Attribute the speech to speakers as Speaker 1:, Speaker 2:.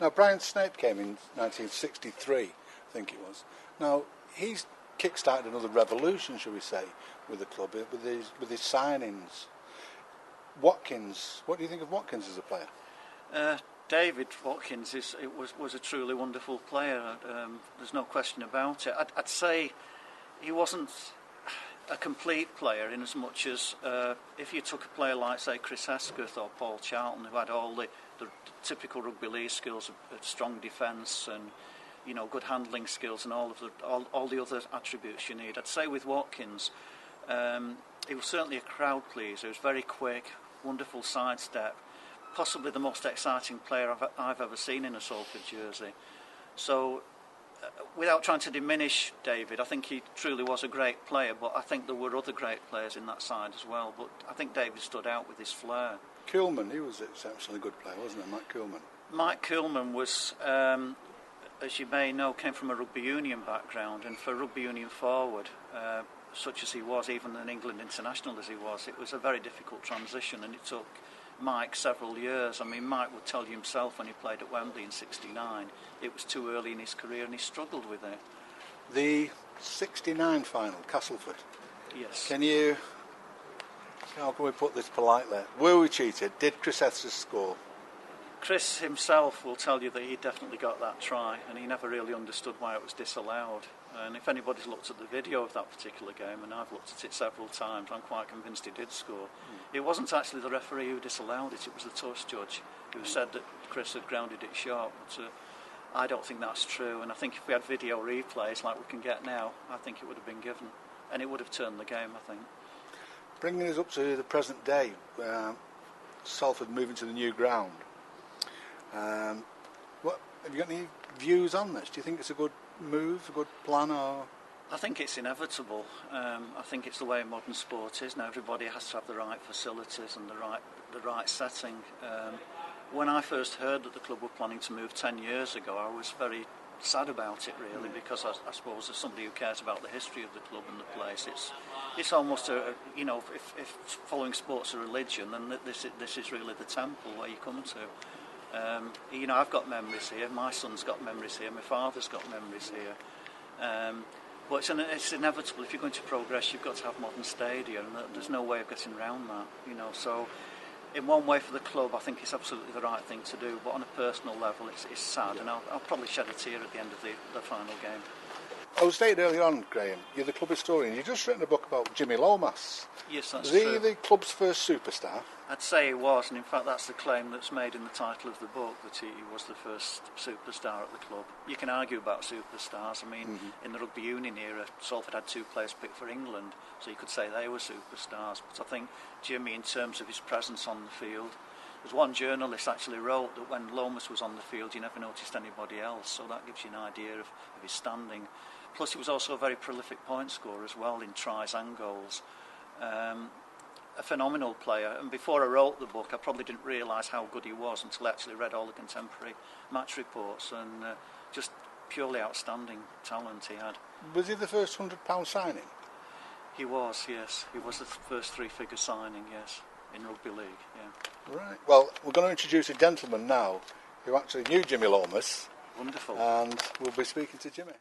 Speaker 1: Now, Brian Snape came in 1963, I think it was. Now, he's kick-started another revolution, shall we say, with the club, with his signings. Watkins, what do you think of Watkins as a player?
Speaker 2: David Watkins was a truly wonderful player. There's no question about it. I'd say he wasn't a complete player in as much as if you took a player like, say, Chris Hesketh or Paul Charlton, who had all the typical rugby league skills of strong defence and good handling skills and all the other attributes you need. I'd say with Watkins, he was certainly a crowd pleaser. He was very quick, wonderful sidestep, possibly the most exciting player I've ever seen in a Salford jersey. So, without trying to diminish David, I think he truly was a great player, but I think there were other great players in that side as well. But I think David stood out with his flair.
Speaker 1: Kuhlman, he was an exceptionally good player, wasn't he, Mike Kuhlman?
Speaker 2: Mike Kuhlman was, as you may know, came from a rugby union background, and for a rugby union forward, such as he was, even an England international as he was, it was a very difficult transition, and it took Mike several years. I mean, Mike would tell you himself when he played at Wembley in '69, it was too early in his career and he struggled with it.
Speaker 1: The '69 final, Castleford.
Speaker 2: Yes.
Speaker 1: How can we put this politely? Were we cheated? Did Chris Hesketh score?
Speaker 2: Chris himself will tell you that he definitely got that try, and he never really understood why it was disallowed. And if anybody's looked at the video of that particular game, and I've looked at it several times, I'm quite convinced he did score. It wasn't actually the referee who disallowed it, it was the touch judge who said that Chris had grounded it short. But I don't think that's true, and I think if we had video replays like we can get now, I think it would have been given, and it would have turned the game, I think.
Speaker 1: Bringing us up to the present day, Salford moving to the new ground. Have you got any views on this? Do you think it's a good move, a good plan, or...?
Speaker 2: I think it's inevitable. I think it's the way modern sport is now. Everybody has to have the right facilities and the right setting. When I first heard that the club were planning to move 10 years ago, I was very sad about it, really, because I suppose as somebody who cares about the history of the club and the place, it's almost if following sport's a religion, then this is really the temple where you come to. I've got memories here. My son's got memories here. My father's got memories here. But it's inevitable. If you're going to progress, you've got to have modern stadia, and there's no way of getting around that. So in one way for the club, I think it's absolutely the right thing to do. But on a personal level, it's sad, and I'll probably shed a tear at the end of the final game.
Speaker 1: I was stated earlier on, Graham, you're the club historian. You've just written a book about Jimmy Lomas.
Speaker 2: Yes, that's
Speaker 1: true.
Speaker 2: true.
Speaker 1: Was he the club's first superstar?
Speaker 2: I'd say he was, and in fact that's the claim that's made in the title of the book, that he was the first superstar at the club. You can argue about superstars. I mean, in the rugby union era, Salford had 2 players picked for England, so you could say they were superstars. But I think Jimmy, in terms of his presence on the field, there's one journalist actually wrote that when Lomas was on the field, you never noticed anybody else, so that gives you an idea of his standing. Plus, he was also a very prolific point scorer as well, in tries and goals. A phenomenal player, and before I wrote the book I probably didn't realise how good he was until I actually read all the contemporary match reports, and just purely outstanding talent he had.
Speaker 1: Was he the first £100 signing?
Speaker 2: He was, yes. He was the first 3-figure signing, yes, in rugby league, yeah.
Speaker 1: Right. Well, we're going to introduce a gentleman now who actually knew Jimmy Lomas.
Speaker 2: Wonderful.
Speaker 1: And we'll be speaking to Jimmy.